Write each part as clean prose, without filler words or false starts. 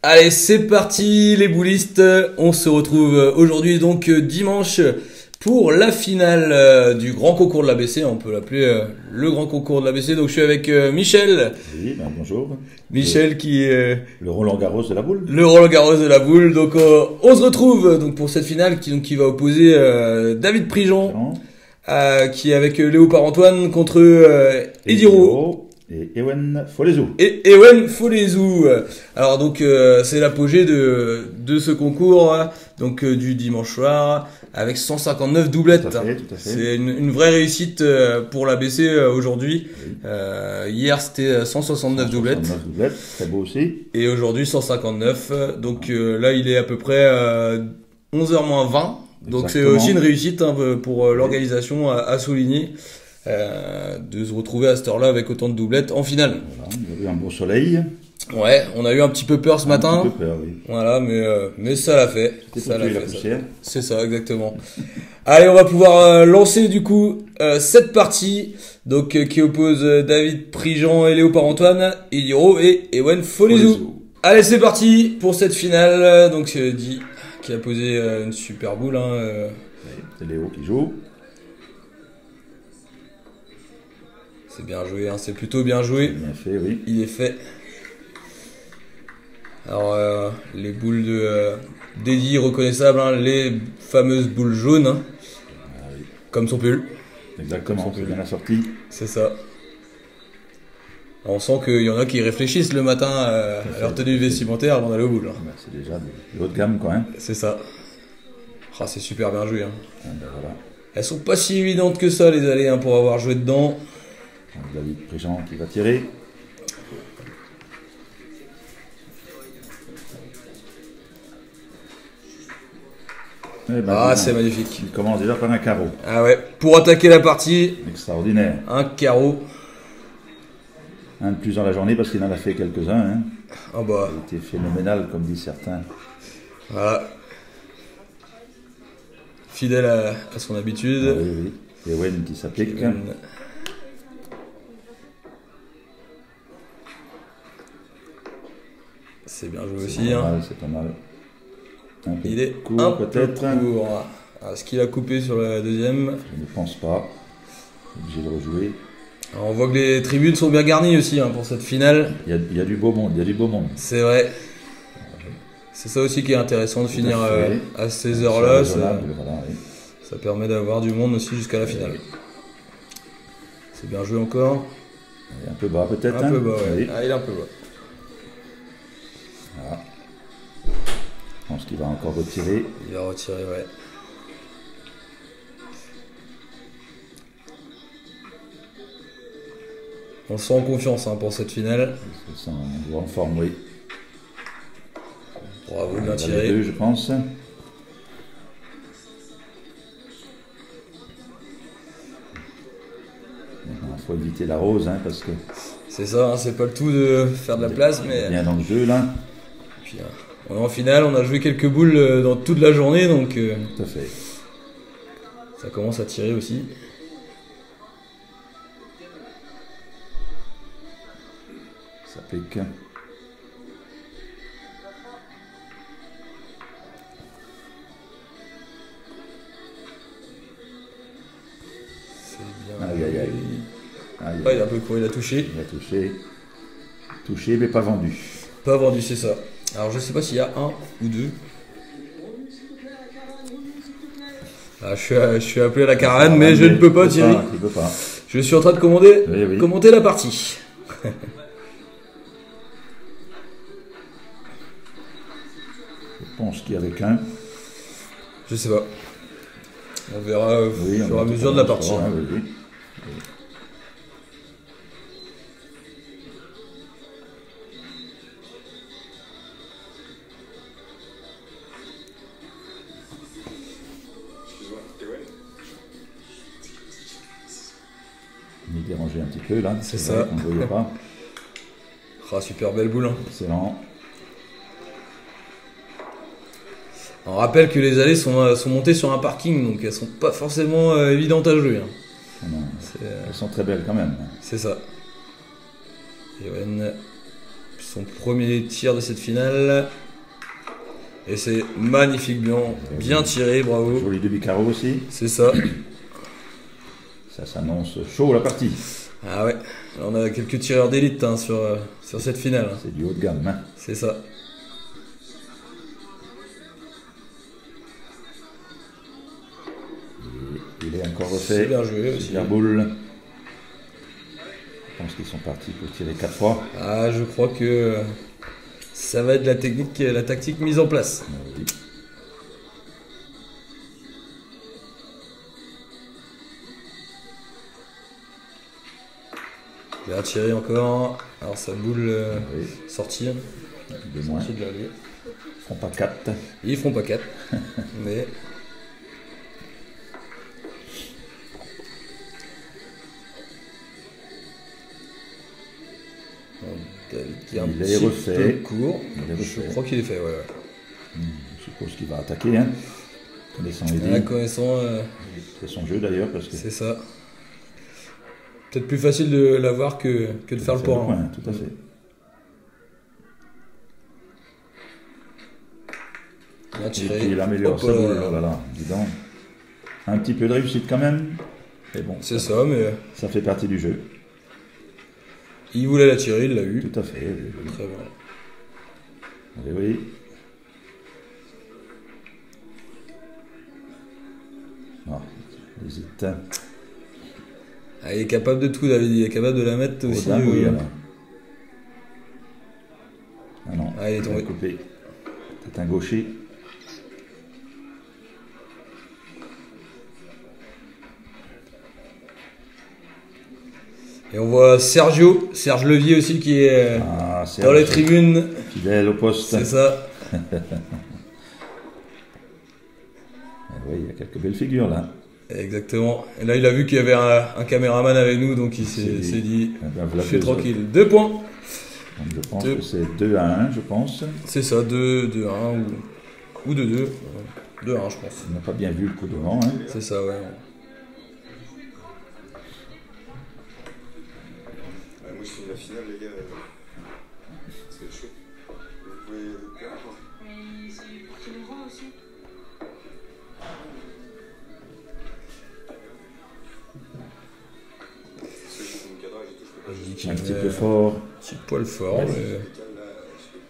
Allez, c'est parti les boulistes. On se retrouve aujourd'hui donc dimanche pour la finale du grand concours de l'ABC. On peut l'appeler le grand concours de l'ABC. Donc je suis avec Michel. Oui, ben bonjour. Michel qui est le Roland-Garros de la boule. le Roland-Garros de la boule. Donc on se retrouve donc pour cette finale qui va opposer David Prigent qui est avec Léopard Antoine contre Ediro. Et Ewen Folezou. Et Ewen Folezou. Alors donc c'est l'apogée de ce concours donc du dimanche soir avec 159 doublettes. Tout à fait. C'est une vraie réussite pour l'ABC aujourd'hui. Oui. Hier c'était 169 doublettes. 169 doublette, très beau aussi. Et aujourd'hui 159. Donc là il est à peu près 11h moins 20. Donc c'est aussi une réussite pour l'organisation à souligner. De se retrouver à cette heure-là avec autant de doublettes en finale. Voilà, il y a eu un beau soleil. Ouais, on a eu un petit peu peur ce matin. Un petit peu peur, oui. Voilà, mais ça l'a fait. Ça l'a fait. C'est ça, exactement. Allez, on va pouvoir lancer du coup cette partie donc qui oppose David Prigent et Léopard Antoine, Ediro et Ewen Folezou. Allez, c'est parti pour cette finale. Donc c'est dit qui a posé une super boule. C'est Léo qui joue. C'est bien joué, c'est plutôt bien joué. Bien fait, oui. Il est fait. Alors, les boules d'Eddie reconnaissables, les fameuses boules jaunes, Oui. Comme son pull. Exactement, c'est bien la sortie. C'est ça. Alors, on sent qu'il y en a qui réfléchissent le matin à leur tenue vestimentaire avant d'aller au boule. C'est déjà de haut de gamme, quoi. C'est ça. C'est super bien joué. Voilà. Elles sont pas si évidentes que ça, les allées, pour avoir joué dedans. David Prigent qui va tirer. C'est magnifique. Il commence déjà par un carreau. Ah ouais, pour attaquer la partie. Extraordinaire. Un carreau. Un de plus dans la journée parce qu'il en a fait quelques-uns. Ah bah. Il était phénoménal, comme disent certains. Voilà. Fidèle à son habitude. Oui. Ewen qui s'applique. C'est bien joué aussi. C'est pas mal. Il est court peut-être. Est-ce qu'il a coupé sur la deuxième? Je ne pense pas. Obligé de rejouer. Alors on voit que les tribunes sont bien garnies aussi pour cette finale. Il y a du beau monde. C'est vrai. C'est ça aussi qui est intéressant de finir à ces heures-là. Ça permet d'avoir du monde aussi jusqu'à la finale. C'est bien joué encore. Il est un peu bas peut-être. Un peu bas, ouais. Il est un peu bas. Voilà. Je pense qu'il va encore retirer. Il va retirer, ouais. On se sent en confiance pour cette finale. On se sent en forme, oui. Bravo, bien tiré. Les deux, je pense. Il faut éviter la rose, parce que... C'est ça, c'est pas le tout de faire de la place, mais... Bien dans le jeu, là. Puis, on est en finale, on a joué quelques boules dans toute la journée, donc... Tout à fait. Ça commence à tirer aussi. Ça pique. C'est bien. Aïe. Il a un peu couru, il a touché. Il a touché. Touché, mais pas vendu. Pas vendu, c'est ça. Alors je sais pas s'il y a un ou deux. Je suis appelé à la caravane, mais je ne peux pas tirer. Je suis en train de commenter la partie. Je pense qu'il y avait qu'un. Je sais pas. On verra au fur et à mesure de la partie. Oui. Il est dérangé un petit peu là. C'est ça. On ne voyait pas. Super belle boule. Excellent. On rappelle que les allées sont montées sur un parking, donc elles sont pas forcément évidentes à jouer. Non, elles sont très belles quand même. C'est ça. Ewen son premier tir de cette finale. Et c'est magnifique, bien tiré, bravo. Joli demi-carreau aussi. C'est ça. Ça s'annonce chaud la partie. Ah ouais, là, on a quelques tireurs d'élite hein, sur cette finale. Hein. C'est du haut de gamme. Hein. C'est ça. Et il est encore refait. Super joué aussi. Super boule. Je pense qu'ils sont partis pour tirer 4 fois. Ah, je crois que ça va être la tactique mise en place. Oui. Il va tirer encore. Alors sa boule Oui. sortir. De moins. Sortie de la lieu. Ils feront pas 4. Ils feront pas 4. Mais. David qui est un Il est petit refait. peu court. Il est refait. Je crois qu'il est fait, ouais. Je suppose qu'il va attaquer. Hein. Connaissant Eddy. Connaissant. C'est son jeu d'ailleurs parce que C'est ça. Peut-être plus facile de l'avoir que de faire le point. Tout à fait. Il a Et tiré. puis il améliore sa boule. Oh là là, dis donc. Un petit peu de réussite quand même. Mais bon, C'est ça, mais ça fait partie du jeu. il voulait la tirer, il l'a eu. Tout à fait. Oui. Très bien. Oui. Ah, il hésite. Ah, il est capable de tout, David. Il est capable de la mettre aussi. Oui, alors. Ah non, Ah, il est tombé. coupé. C'est un gaucher. Et on voit Serge Levier aussi qui est dans les tribunes. Fidèle au poste. C'est ça. Oui, il y a quelques belles figures là. Exactement. Et là, il a vu qu'il y avait un caméraman avec nous, donc il s'est dit, Eh ben, voilà je suis deux tranquille. 2 points. Donc, je pense que c'est 2-1, je pense. C'est ça, 2-1 ou 2-2. 2-1, je pense. On n'a pas bien vu le coup de vent. Hein. C'est ça, ouais. Moi je finis la finale les gars, c'est chaud. Vous pouvez perdre quoi. Mais c'est pour tous les rangs aussi. Parce que j'ai fait mon cadrage et tout, je peux pas Je dis juste. qu'il Un petit est peu fort. petit poil fort, mais Là, je fais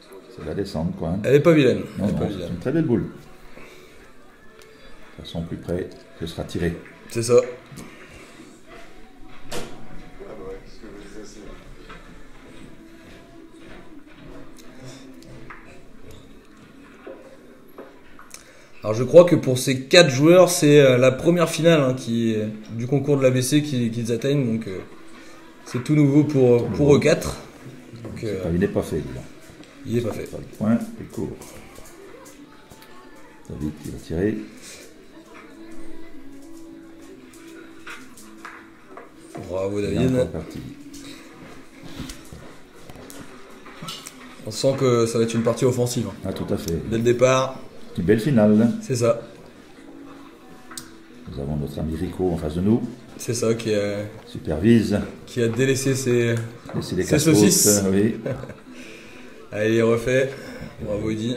trop. C'est la descente quoi. Hein. elle est pas vilaine. Non, Elle est pas non, c'est vilaine. une très belle boule. De toute façon, plus près, ce sera tiré. C'est ça. Ah bah ouais, ce que je disais aussi. Alors je crois que pour ces 4 joueurs, c'est la première finale hein, du concours de l'ABC qu'ils atteignent. Donc c'est tout nouveau pour eux 4. Donc, Il n'est pas fait, lui, là. il est pas fait. Pas le point, il court. David qui va tirer. Bravo Il est David. encore parti. On sent que ça va être une partie offensive. Hein. Ah, tout à fait. Dès le départ, Une belle finale. c'est ça. Nous avons notre ami Rico en face de nous. C'est ça qui a délaissé ses Laissez les C'est casse-croûtes, saucisse. oui. Allez, il est refait. Bravo Eddy.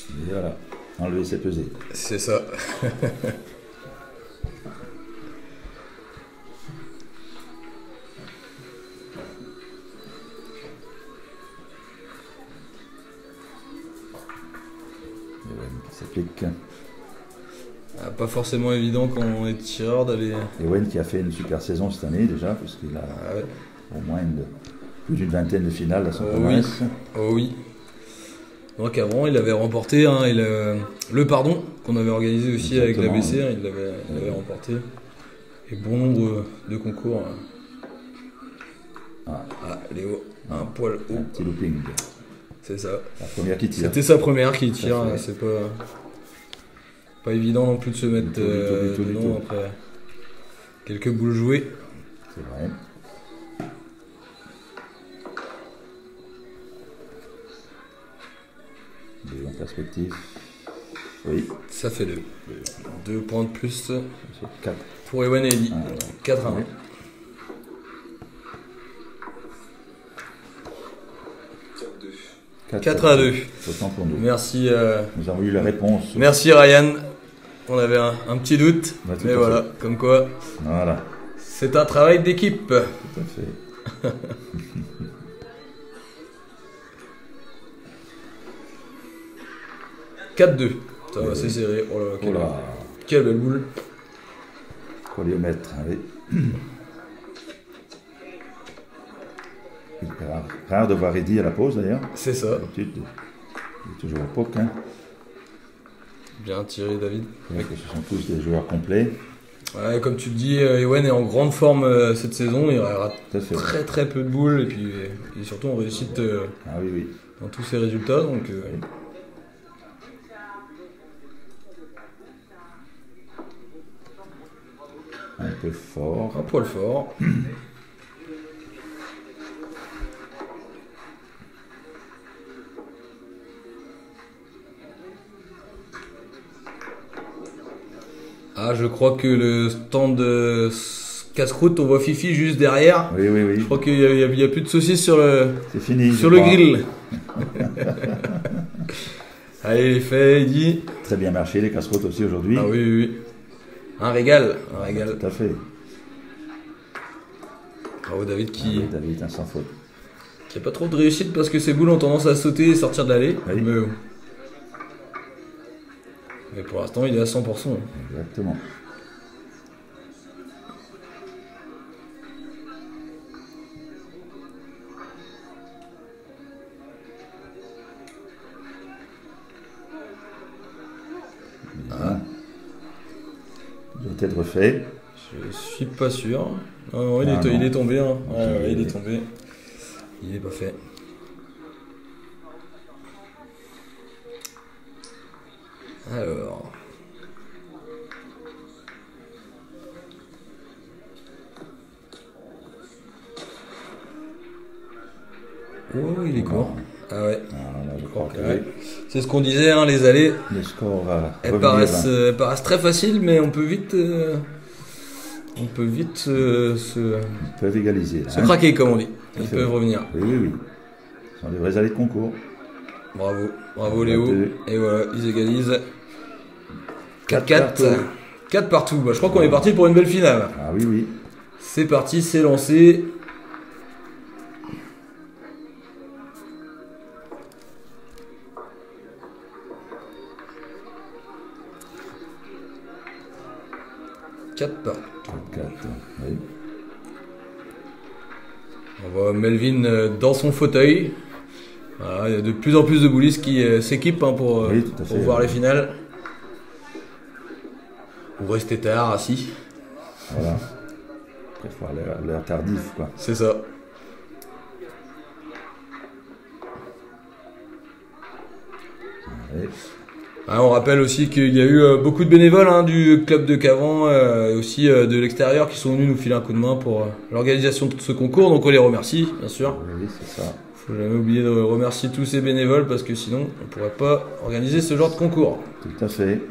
Et voilà, enlever ses pesées. C'est ça. Et ouais, qui s'applique. Ah, pas forcément évident quand on est tireur d'aller. Ewen qui a fait une super saison cette année déjà, puisqu'il a Ah ouais. au moins plus d'une vingtaine de finales à son Oh palmarès. Oh oui. Donc avant, il avait remporté hein, le pardon qu'on avait organisé aussi avec Exactement, l'ABC. oui. Hein, il l'avait remporté. Et bon nombre de concours. Hein. Ah, Léo, un poil Un haut. petit looping. C'est ça. La première qui tire. C'était sa première qui tire. Tout à fait. Hein, c'est pas évident non plus de se mettre Du tout, du dedans tout. après quelques boules jouées. C'est vrai. Et en perspective. Oui, Ça fait 2. 2 points de plus c'est 4. pour Ewan et Ellie. 4 à 1. Ouais. 4-2. 4 à 2. Autant pour nous. Merci, Nous avons eu la réponse. merci Ryan. On avait un petit doute, Bah, tout mais à voilà, comme quoi, Voilà, c'est un travail d'équipe. tout à fait. 4-2. Ça va, c'est serré. Oh là là, Oh là, quelle belle boule. chronomètre, allez. Rare de voir Eddy à la pause d'ailleurs. C'est ça. D'habitude, il est toujours au poke. Hein. Bien tiré, David. C'est vrai que ce sont tous des joueurs complets. Ouais, comme tu le dis, Ewan est en grande forme cette saison. Il rate Tout à fait. très très peu de boules et puis il est surtout en réussite Ah oui, oui. dans tous ses résultats. Donc, Un peu fort. un poil fort. Ah, je crois que le stand de casse-croûte, on voit Fifi juste derrière. Oui, oui, Je oui. crois qu'il y a plus de saucisses sur le C'est fini. je crois. grill. Allez, les faits, Eddy. Très bien marché, les casse-croûtes aussi aujourd'hui. Ah oui, oui, oui. Un régal, un régal. Tout à fait. Bravo David Ah qui oui, David, un sans faute. a pas trop de réussite parce que ses boules ont tendance à sauter et sortir de l'allée. Oui. Mais pour l'instant, il est à 100%. Exactement. Bien. Il doit être fait. Je suis pas sûr. Non, non, il Ah, est non. tombé. Hein. Ok, Ouais, il oui. est tombé. Il est pas fait. Alors. Oh, il est court. Ah ouais. Voilà, je crois que Ouais. C'est ce qu'on disait, hein, les allées. le score va Elles revenir. paraissent très faciles, mais on peut vite, se Ils peuvent égaliser. Là, hein. craquer, comme on dit. Ils fait. peuvent revenir. Oui, oui, oui. Ce sont des vrais allées de concours. Bravo, bravo Léo. 22. Et voilà, ils égalisent. 4 4-4. partout. 4 partout. Bah, je crois qu'on est parti pour une belle finale. Ah oui, oui. C'est parti, c'est lancé. Quatre partout. 4. Oui. On voit Melvin dans son fauteuil. Voilà, il y a de plus en plus de boulistes qui s'équipent hein, pour Oui, tout à fait. voir les finales. Ou rester tard, assis. Voilà. Préfère l'heure tardif, quoi. C'est ça. Oui. On rappelle aussi qu'il y a eu beaucoup de bénévoles hein, du club de Cavan et aussi de l'extérieur qui sont venus nous filer un coup de main pour l'organisation de ce concours. Donc on les remercie, bien sûr. Oui, c'est ça. Faut jamais oublier de remercier tous ces bénévoles parce que sinon on pourrait pas organiser ce genre de concours. Tout à fait.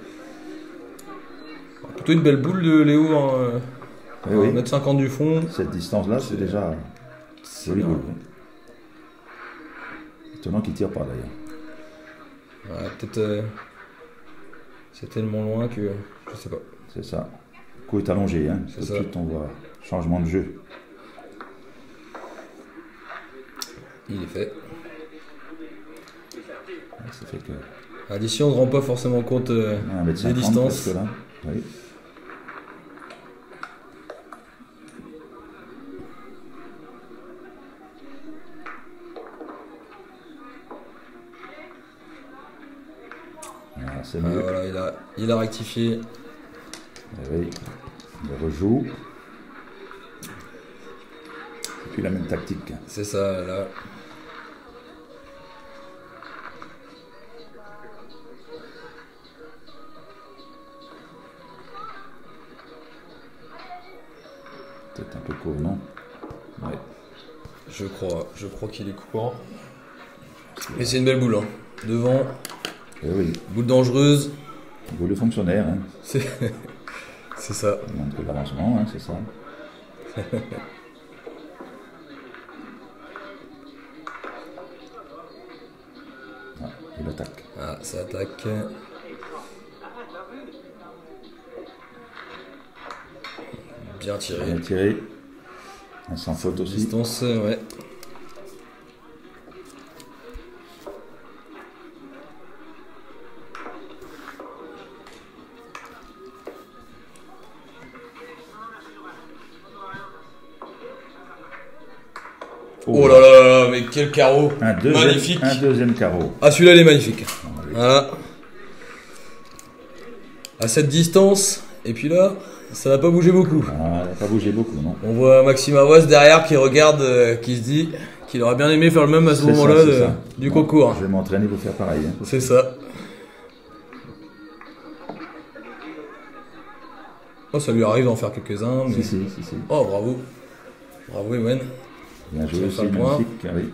Plutôt une belle boule de Léo, hein, Oui, oui. 1m50 du fond. Cette distance-là, c'est déjà C'est joli bien. boule. Étonnant qu'il tire pas d'ailleurs. Ouais, peut-être c'est tellement loin que je sais pas. C'est ça. Le coup est allongé, hein. C'est Tout de ça. suite, on voit changement de jeu. Il est fait. Ça fait que D'ici on ne rend pas forcément compte 1m50 des distances. presque là. Oui. Voilà, c'est mieux. Voilà, il a rectifié. Eh oui, il rejoue. Et puis la même tactique. C'est ça, là. Peut-être un peu court, non? Ouais. Je crois qu'il est court. Mais c'est une belle boule, hein. Devant, Eh oui, boule dangereuse. Vous le fonctionnaire, hein. C'est c'est ça. Il montre l'avancement, hein, c'est ça. Ah, il attaque. Ah, ça attaque. Bien tiré. Bien tiré. Un sans faute aussi. Distance, ouais. Oh là là là, mais quel carreau. Magnifique. Un deuxième carreau. Ah, celui-là, il est magnifique. Voilà. À cette distance, et puis là, ça n'a pas bougé beaucoup. Ah, il n'a pas bougé beaucoup, non. On voit Maxime Avouas derrière qui regarde, qui se dit qu'il aurait bien aimé faire le même à ce C'est moment-là ça, c'est ça. du Bon, concours. Je vais m'entraîner pour faire pareil. Hein. C'est ça. Oh, ça lui arrive d'en faire quelques-uns. Mais... Si. Oh, bravo. Bravo, Ewen. Bien joué Ça aussi, fait le point. magnifique. Ah, oui.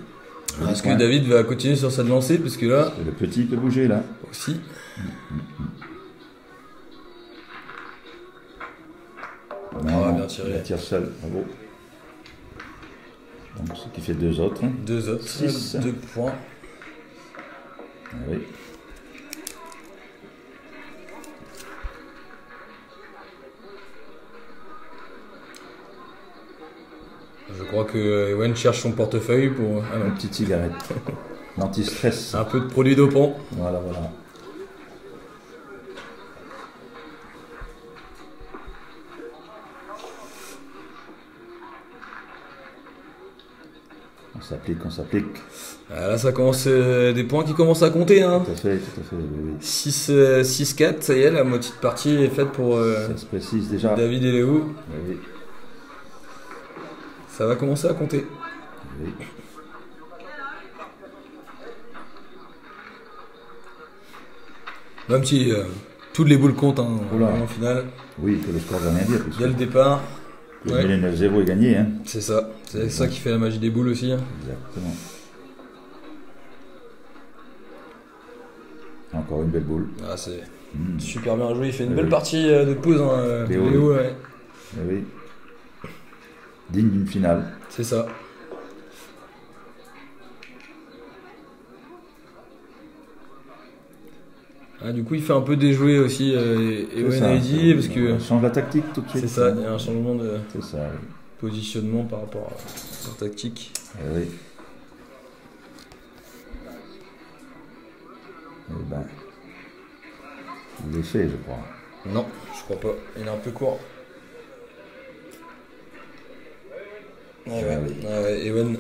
Joli Est-ce que point. David va continuer sur cette lancée? Parce que là, Le petit peut bouger là. aussi. Non, bien tiré. Il tire seul, bravo. Donc ce qui fait 2 autres. Hein. 2 autres. 6. 2 points. Ah, oui. Je crois que Ewen cherche son portefeuille pour ah non, Une petite cigarette. L'anti-stress. un peu de produit dopant. Voilà. On s'applique. Ah, là, ça commence des points qui commencent à compter. Hein. Tout à fait, oui. 6-4, ça y est, la moitié de partie est faite pour Ça se précise déjà. David et Léo. Oui. Ça va commencer à compter. Oui. Même si toutes les boules comptent hein, Oula. en finale. Oui, que le score veut rien dire. Parce Dès le que départ, le ouais. 9-0 est gagné. Hein. C'est ça. C'est ça qui fait la magie des boules aussi. Hein. Exactement. Encore une belle boule. Ah, c'est super bien joué. Il fait une Oui. belle partie de pause. Hein, Léo, Léo, ouais. Oui. Digne d'une finale. C'est ça. Ah, du coup, il fait un peu déjouer aussi Ewen C'est ça, Heidi parce que on change la tactique tout de suite. c'est ça, il y a un changement de C'est ça, oui. positionnement par rapport à leur tactique. Eh oui. Eh ben, il est fait, je crois. Non, je crois pas. Il est un peu court. Ah ouais, Allez. ah ouais, Ewen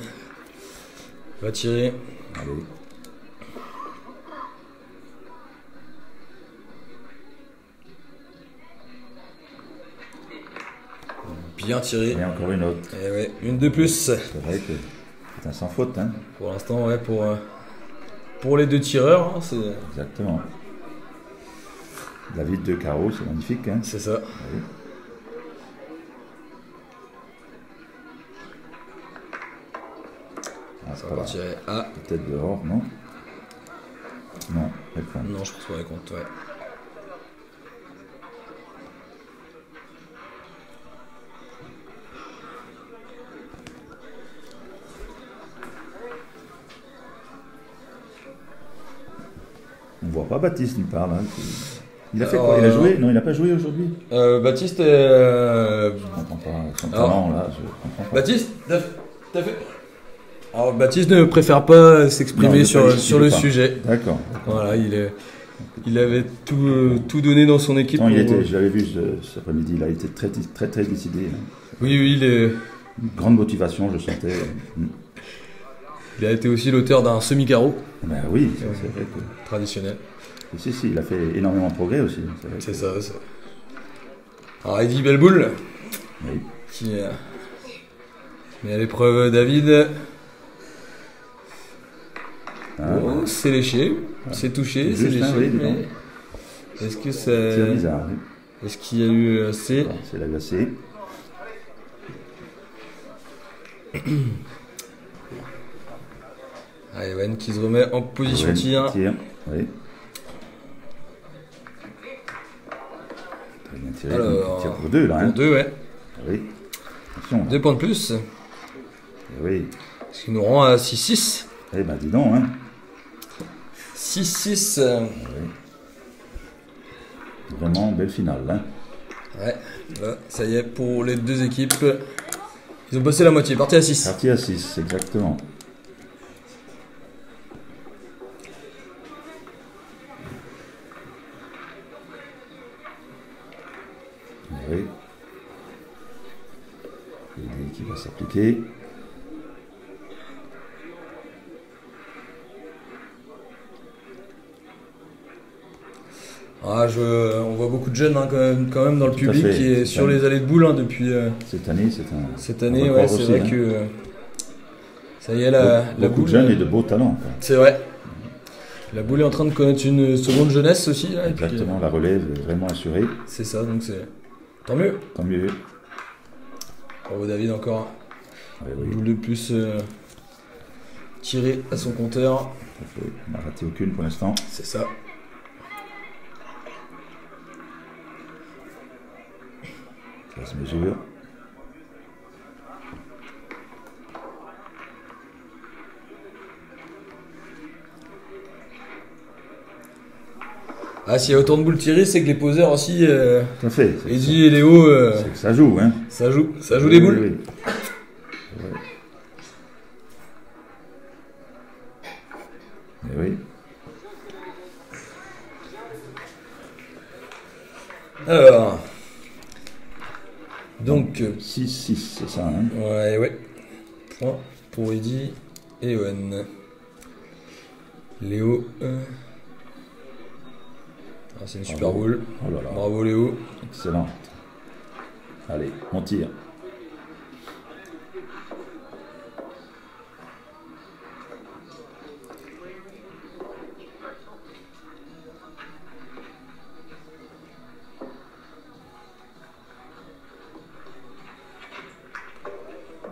va tirer. Allez. Bien tiré. Et encore une autre. Et ouais, une de plus. C'est vrai que c'est un sans faute, hein. Pour l'instant, ouais, pour les deux tireurs, hein, Exactement. David de carreau, c'est magnifique, hein. c'est ça. Oui. Ah, Ça pas va là. tirer. Ah, Peut-être dehors, non? Non, elle compte. non, je pense pas, elle compte, ouais. On voit pas Baptiste nulle part, là. Il a fait quoi? Il a joué? Non, il n'a pas joué aujourd'hui? Baptiste, Je comprends pas. Son Alors, talent, là, je comprends pas. Baptiste, t'as fait. Alors, Baptiste ne préfère pas Non, s'exprimer il sur, veut pas, il sur veut le pas. sujet. D'accord. Voilà, il avait tout donné dans son équipe. Non, pour- je l'avais vu cet après-midi, il a été très décidé. Hein. Oui, Une grande motivation, je sentais. il a été aussi l'auteur d'un semi-carreau Ben oui, ça, c'est vrai que. traditionnel. Si, il a fait énormément de progrès aussi. C'est vrai C'est que- ça. Alors, Eddie Belboul, Oui. qui met à l'épreuve David. Ah, Oh, c'est léché, c'est touché, C'est c'est juste, léché. hein, oui, dis donc. mais est-ce que C'est ça. bizarre. Oui. Est-ce qu'il y a eu assez? Bon, c'est la glacée. Ah, Ewen qui se remet en position Ouais, tir. tir. Oui. Thierry Alors, tire pour 2 là. Hein. Pour 2, ouais. Oui. Attention. 2 points de plus. Oui. Ce qui nous rend à 6-6. Eh ben dis donc, hein. 6-6. Oui. Vraiment belle finale. Hein. Ouais, là, ça y est, pour les deux équipes, ils ont passé la moitié, parti à 6. Partie à 6, exactement. Oui. Et qui va s'appliquer. Ah, on voit beaucoup de jeunes hein, quand même dans le Tout à public fait, qui est c'est sur ça. les allées de boule hein, depuis Cette année, c'est un. cette on année. va Ouais, croire c'est aussi, vrai hein. que ça y est, la Beaucoup boule. de jeunes et de beaux talents. Quoi. C'est vrai. La boule est en train de connaître une seconde jeunesse aussi. Là, et puis, Exactement, la relève est vraiment assurée. c'est ça, donc c'est tant mieux. Tant mieux. Bravo David encore. Ouais, Une oui, boule de plus tirée à son compteur. tout à fait. On n'a raté aucune pour l'instant. C'est ça. Ça se mesure. Ah, s'il y a autant de boules tirées, c'est que les poseurs aussi, Tout à fait. C'est Eddy et Léo, c'est que ça joue, hein. ça joue des boules. Oui, oui. Ouais. Eh oui. Alors, donc, 6-6, c'est ça, hein. ouais. Point pour Eddy et Owen. Léo. Ah, c'est une super Bravo. boule. Oh là là. Bravo Léo. Excellent. Allez, on tire.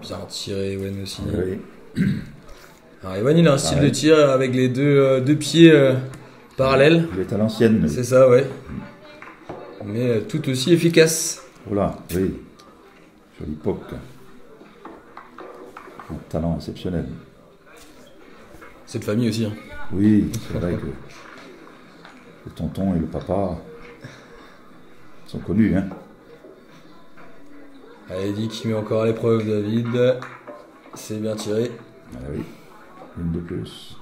Bien tiré Ewen aussi. Oui. Alors Ewen il a un style Pareil. de tir avec les deux pieds parallèles. Il est à l'ancienne. lui. C'est ça, ouais. Mais tout aussi efficace. Oh là, oui. Joli poke. Un talent exceptionnel. C'est de famille aussi. Hein. Oui, c'est vrai que le tonton et le papa sont connus, hein. Allez, Eddy qui met encore à l'épreuve David. C'est bien tiré. Ah oui, une de plus.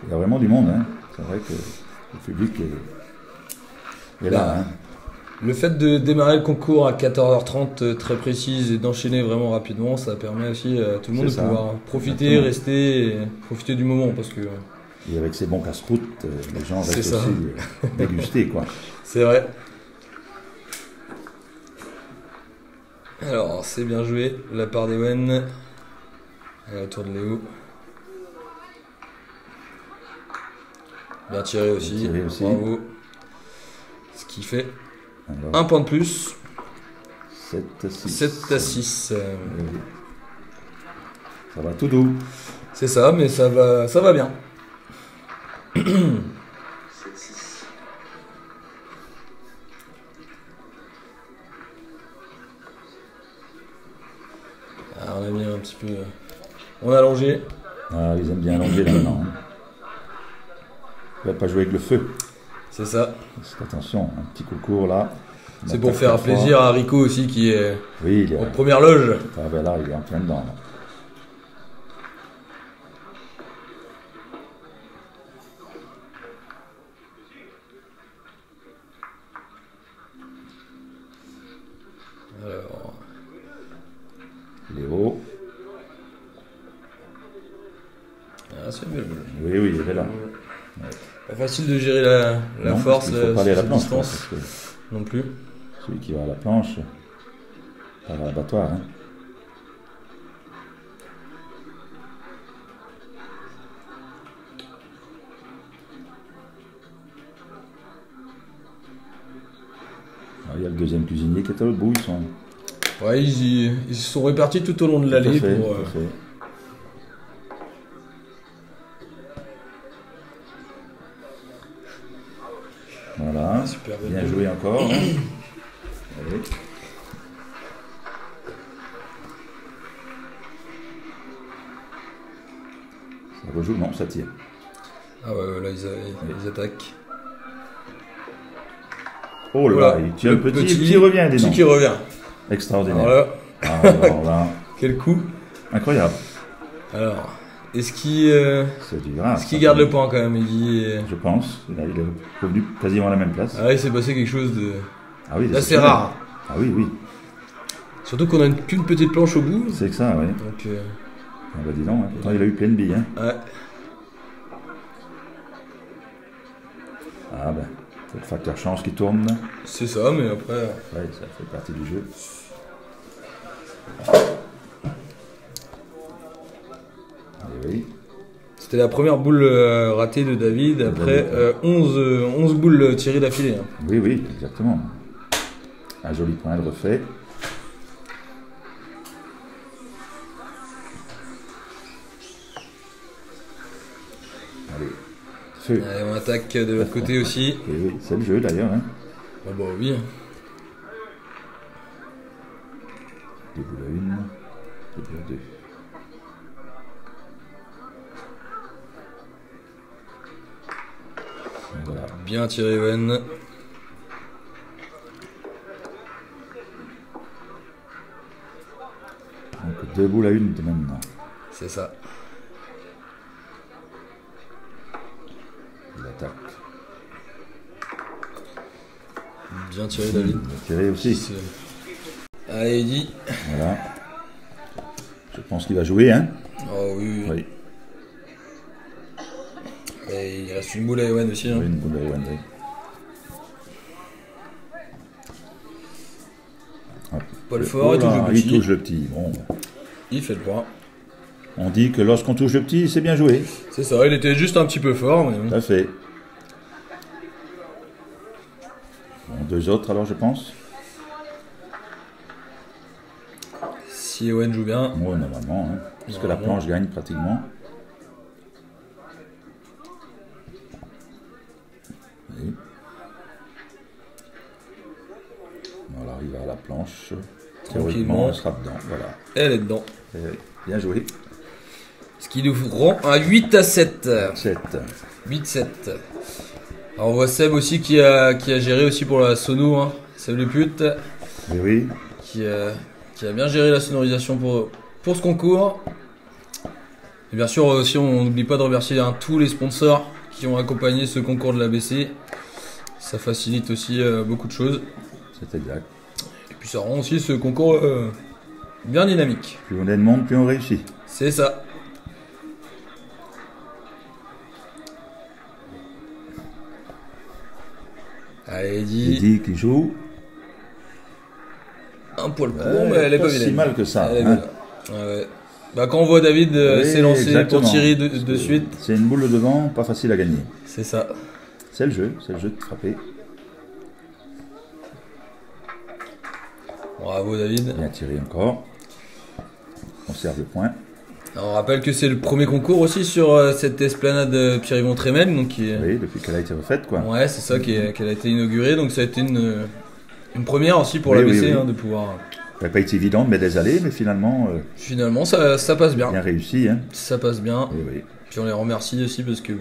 Il y a vraiment du monde, hein. C'est vrai que le public est là, hein. Le fait de démarrer le concours à 14h30 très précise et d'enchaîner vraiment rapidement, ça permet aussi à tout le monde de C'est ça. pouvoir profiter, Exactement. rester et profiter du moment parce que Et avec ces bons casse-croûtes, les gens C'est restent ça. aussi dégustés, quoi. c'est vrai. Alors, c'est bien joué de la part d'Ewen. Allez, autour de Léo. Bien tiré aussi. Bien tiré aussi. Bravo. Ce qui fait Alors, un point de plus. 7 à 6. 7 à 6. Oui. Ça va tout doux. C'est ça, mais ça va bien. 7-6. Ah, on a mis un petit peu. On a allongé. Ah, ils aiment bien allonger là maintenant, hein. Il ne va pas jouer avec le feu. C'est ça. Parce qu'attention, un petit concours là. On C'est pour attaque faire parfois. plaisir à Rico aussi qui est Oui, il est. en première loge. Ah ben là, il est en plein dedans. Là. Alors, Léo. ah, c'est une belle boule. Oui, oui, il est là. Pas facile de gérer la Non, force, il faut pas aller à la cette planche. distance Parce que non plus. celui qui va à la planche, part à l'abattoir. Hein. Ah, il y a le deuxième cuisinier qui est à l'autre bout. Ils sont. Ouais, ils se sont répartis tout au long de Tout à l'allée fait, pour tout à fait. Voilà. Super Bien joué encore. Hein. Allez. Ça rejoue, non, ça tire. Ah ouais, là ils attaquent. Oh là, Voilà. il tire le petit qui revient, dis Petit donc. qui revient. Extraordinaire. Voilà. Alors là, Quel coup. incroyable. Alors, est-ce qu'il C'est du grave. est-ce qu'il garde le point quand même, Iggy Je pense. Là, il est revenu quasiment à la même place. Ah, il s'est passé quelque chose de Ah oui, d'assez rare. Ah oui, oui. Surtout qu'on a qu'une petite planche au bout. C'est que ça, oui. Donc, Ah bah dis donc, hein. Pourtant il a eu plein de billes. Hein. ouais. Ah ben, c'est le facteur chance qui tourne. C'est ça, mais après. Ouais, ça fait partie du jeu. Et oui. C'était la première boule ratée de David après 11 boules tirées d'affilée. Hein. Oui, oui, exactement. Un joli point de refait. Allez, feu. Allez, on attaque de l'autre côté aussi. Et oui, c'est le jeu d'ailleurs. Hein. Ah bah oui. Deux boules à une, deux boules à deux. Et voilà. Bien tiré, Ewen. Donc deux boules à une maintenant. C'est ça. Il attaque. Bien tiré, David. Il a tiré aussi. Allez, Eddie. Voilà. Je pense qu'il va jouer, hein. Oh oui. Oui. Et il reste une boule à Ewen aussi. Hein. Oui, une boule à Ewan, oui. Hop. Paul Fort, Oh là, il touche le il petit. touche le petit. Bon. Il fait le point. On dit que lorsqu'on touche le petit, c'est bien joué. C'est ça, il était juste un petit peu fort. Mais... Tout à fait. Bon, deux autres alors, je pense. Si Ewen joue bien. Moi, normalement, hein, puisque la Normalement. planche gagne pratiquement. Oui. On va arriver à la planche. Théoriquement, Tranquillement. on sera dedans. Voilà. Elle est dedans. Et oui, bien joué. Ce qui nous rend à 8 à 7. 7. 8-7. Alors on voit Seb aussi qui a géré aussi pour la sono. Hein. Seb les putes. Oui, oui. Qui a bien géré la sonorisation pour ce concours. Et bien sûr aussi on n'oublie pas de remercier tous les sponsors qui ont accompagné ce concours de l'ABC. Ça facilite aussi beaucoup de choses. C'est exact. Et puis ça rend aussi ce concours bien dynamique. Plus on est de monde, plus on réussit. C'est ça. Allez, Il Eddie. dit qu'il joue. Un poil court, mais elle est pas si vilaine. mal que ça. Elle est Hein. bien. Ouais, ouais. Bah, quand on voit David Oui, s'élancer exactement. pour tirer de suite, C'est une boule devant, pas facile à gagner. c'est ça. C'est le jeu de frapper. Bravo David. Bien tiré encore. On conserve le point. Alors, on rappelle que c'est le premier concours aussi sur cette esplanade Pierre-Yvon Trémel. Donc Oui, depuis qu'elle a été refaite, quoi. ouais, c'est ça qu'elle a été inaugurée. Donc ça a été une première aussi pour Oui, l'ABC oui, oui. hein, de pouvoir. Ça n'a pas été évident de mettre des allées, mais finalement, Finalement, ça passe bien. bien réussi. Hein. Ça passe bien. Oui, oui. Puis on les remercie aussi parce que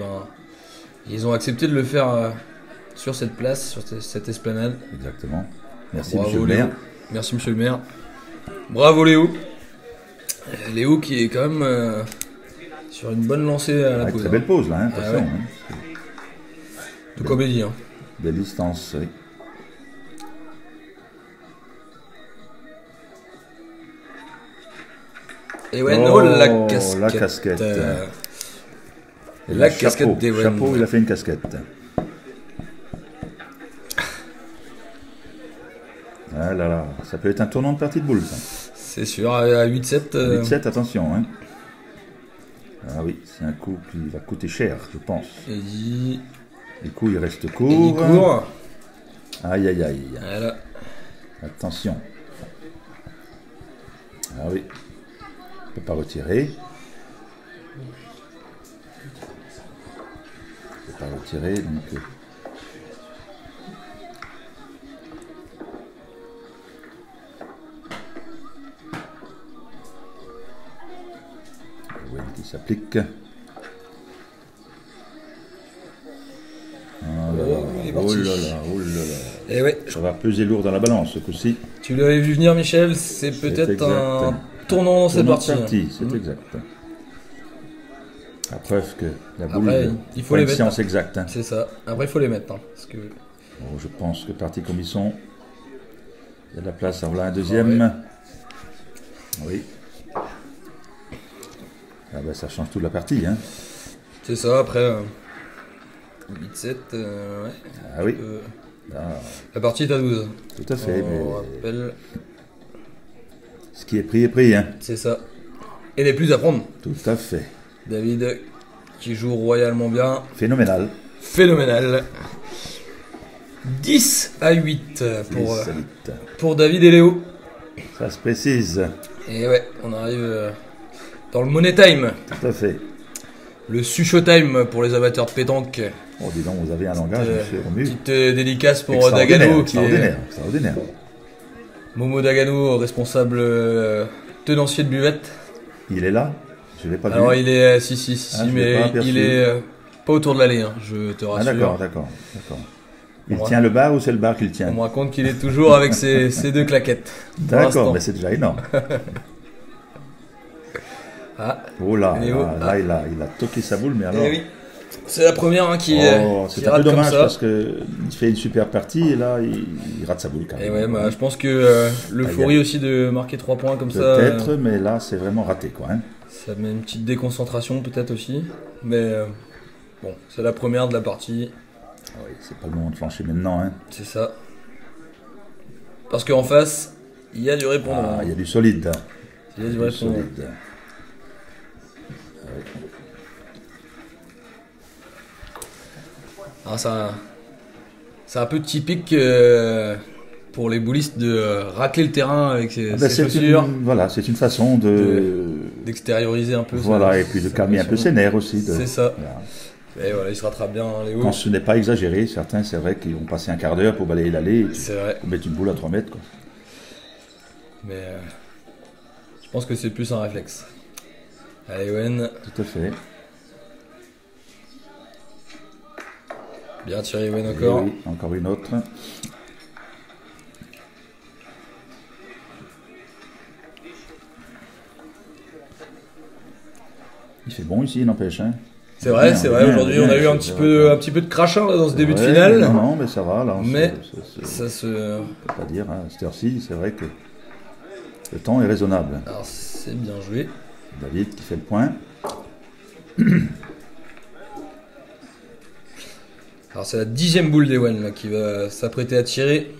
ils ont accepté de le faire sur cette place, sur cette esplanade. Exactement. Merci, Bravo, monsieur le Léo. maire. Merci monsieur le maire. Bravo Léo. Léo qui est quand même sur une bonne lancée à la Avec pause. très belle pause, là. Hein, Ah attention. ouais. Hein. Tout comme dit. Hein. Belle distance, oui. Et ouais, oh, la casquette. La casquette. Et la le casquette chapeau. d'Ewen. Chapeau, il a fait une casquette. Ah là là, ça peut être un tournant de partie de boule, ça. C'est sûr, à 8-7. 8-7, attention. Hein. Ah oui, c'est un coup qui va coûter cher, je pense. Eddie. Du coup, il reste Eddie court. court. Aïe, aïe, aïe. Voilà. Attention. Ah oui. On ne peut pas retirer. On ne peut pas retirer, donc... s'applique. Il est parti. Oh là là, oh là là. Et ouais, Ça va peser lourd dans la balance ce coup-ci. tu l'avais vu venir, Michel, c'est peut-être exact. un tournant dans cette Tournant de partie. c'est Mhm. exact. La preuve que la boule Après, il faut pas les une mettre. science exacte. Hein. C'est ça. Après, il faut les mettre. Hein, parce que... Bon, je pense que parti comme ils sont, il y a de la place à voilà un deuxième. Oui. Ah ben, ça change toute la partie. Hein. C'est ça, après... 8-7, ouais. Ah oui, Euh, là, la partie est à 12. tout à fait. On Mais rappelle, ce qui est pris est pris. Hein. c'est ça. Et les plus à prendre. Tout à fait. David, qui joue royalement bien. Phénoménal. Phénoménal. 10 à 8 C'est vite. pour David et Léo. Ça se précise. Et ouais, on arrive dans le money time. Tout à fait. Le sucho time pour les amateurs de pétanque. Oh, dis donc, vous avez un langage, monsieur Romu. Petite dédicace pour Extraordinaire, Dagano, qui est extraordinaire, extraordinaire. Momo Dagano, responsable tenancier de buvette. Il est là. Je l'ai pas vu. Alors il est, si, Ah, je l'ai mais pas aperçu. il est pas autour de l'allée, hein, je te Ah rassure. d'accord. Il Ouais. tient le bar ou c'est le bar qui le On tient? me raconte qu'il est toujours avec ses deux claquettes. pour D'accord, l'instant. mais c'est déjà énorme. Ah, Oh là, Léo, là, il a toqué sa boule, mais alors... eh oui. C'est la première hein, qui Oh, qui c'est un rate peu comme dommage ça. parce qu'il fait une super partie et là, il rate sa boule quand Et même. ouais, bah, je pense que l'euphorie aussi de marquer 3 points comme ça, Peut-être, mais là, c'est vraiment raté, quoi. Hein. ça met une petite déconcentration peut-être aussi. Mais bon, c'est la première de la partie, Ah oui, c'est pas le moment de flancher maintenant. Hein. c'est ça. Parce qu'en face, il y a du répondant. Ah, il y a du solide. Il y a du Du répondant. solide. Alors c'est un peu typique pour les boulistes de racler le terrain avec ses, Ah ben, ses chaussures, voilà, c'est une façon de... d'extérioriser un peu. Voilà, sa- et puis de sa calmer un peu pression. ses nerfs aussi. C'est ça. Voilà. Et voilà, il se rattrape bien, hein, Léo. Quand ce n'est pas exagéré, certains, c'est vrai qu'ils vont passer un quart d'heure pour balayer l'allée et puis C'est vrai, mettre une boule à 3 mètres. Quoi. mais je pense que c'est plus un réflexe. Allez, Owen, Tout à fait. bien tiré, Owen Et encore. oui, encore une autre. Il fait bon ici, il n'empêche. Hein. C'est vrai, Bien, c'est vrai. bien, Aujourd'hui, bien, on a eu un c'est petit vrai. un petit peu de crachin là, dans ce début de Ouais, finale. Non, non, mais ça va. Là, Mais on ça se. peut pas dire. Hein. À cette heure-ci, c'est vrai que le temps est raisonnable. Alors, c'est bien joué. David qui fait le point. Alors, c'est la 10e boule d'Ewen là qui va s'apprêter à tirer.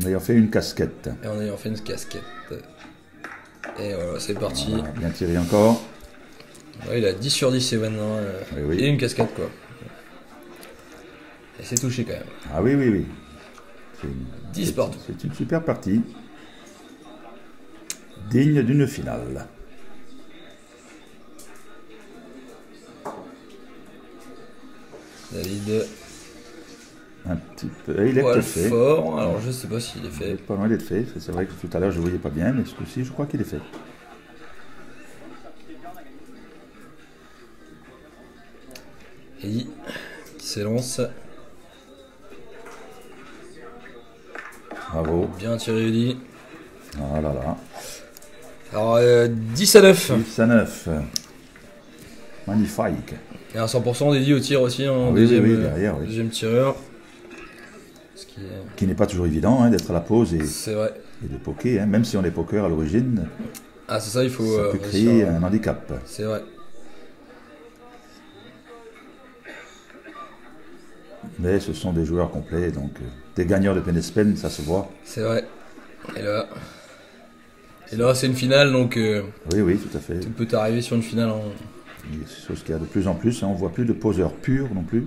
En ayant fait une casquette. Et en ayant fait une casquette. Et voilà, c'est parti. Voilà, bien tiré encore. Ouais, il a 10 sur 10 Ewen. Hein, Oui, oui. Et une casquette quoi. Et c'est touché quand même. Ah oui, oui, oui. C'est une- 10 partout. C'est une super partie. Digne d'une finale. David, Un petit peu. Il est poil peut-être fait. fort. Alors, je sais pas s'il est Il fait. est pas loin d'être fait. C'est vrai que tout à l'heure je ne voyais pas bien, mais ce coup-ci, je crois qu'il est fait. Eddie qui s'élance. Bravo. Bien tiré, Eddie. Ah là là. Alors, 10 à 9. 10 à 9. Magnifique. Et un 100% d'Eddie au tir aussi en Ah oui, deuxième, oui, derrière, oui. deuxième tireur. Ce qui est... Qui n'est pas toujours évident hein, d'être à la pause et C'est vrai. de poker. Hein. Même si on est poker à l'origine, Ah, c'est ça, il faut. ça peut réussir créer à- un handicap. C'est vrai. Mais ce sont des joueurs complets, donc des gagneurs de Penespen, ça se voit. C'est vrai. Et là, c'est une finale, donc Oui, oui, tout à fait. tout peut arriver sur une finale. C'est chose qu'il y a de plus en plus. Hein. On ne voit plus de poseurs purs non plus.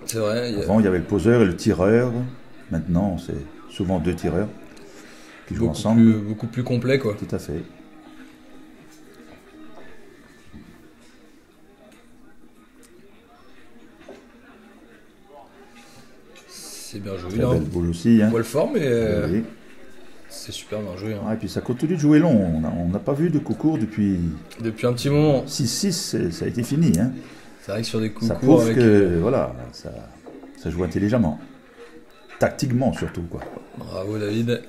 C'est vrai. Avant, il y avait le poseur et le tireur. Maintenant, c'est souvent deux tireurs qui jouent ensemble. Beaucoup plus complet, quoi. Tout à fait. C'est bien joué. Très Là. belle boule aussi. Hein. On voit le fort, mais Oui. c'est super bien joué. Hein. Ah, et puis ça continue de jouer long. On n'a pas vu de coup court depuis Depuis un petit moment. 6-6, ça a été fini. Hein. C'est vrai que sur des coups Ça courts prouve avec... que voilà, ça joue intelligemment. Tactiquement surtout, quoi. Bravo David.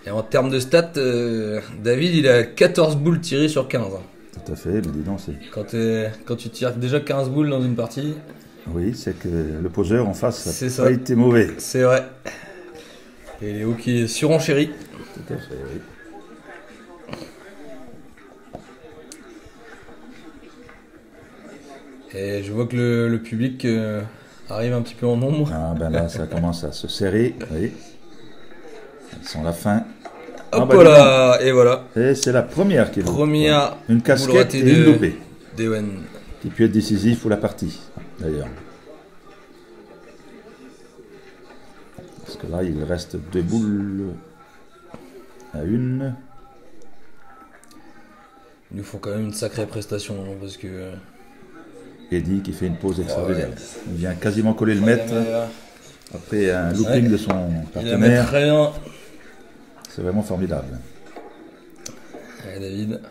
Et en termes de stats, David il a 14 boules tirées sur 15. Tout à fait, mais dis donc, c'est... Quand tu tires déjà 15 boules dans une partie, Oui, c'est que le poseur en face C'est n'a ça. pas été mauvais. c'est vrai. Et Léo qui est surenchéri. Tout à fait, oui. Et je vois que le public arrive un petit peu en nombre. Ah ben là, ça commence à se serrer, oui. Elles sont la fin. Hop bah, là. Et voilà. Et c'est la première qui est loupée. Première Une casquette boule ratée et une loupée. d'Ewen. Qui peut être décisif pour la partie, d'ailleurs. Parce que là, il reste 2 boules à une. Ils nous font quand même une sacrée prestation hein, parce que. Eddie qui fait une pause extraordinaire. Il vient quasiment coller le mètre après un looping Ouais. de son Il la met partenaire. très bien. C'est vraiment formidable. Allez David.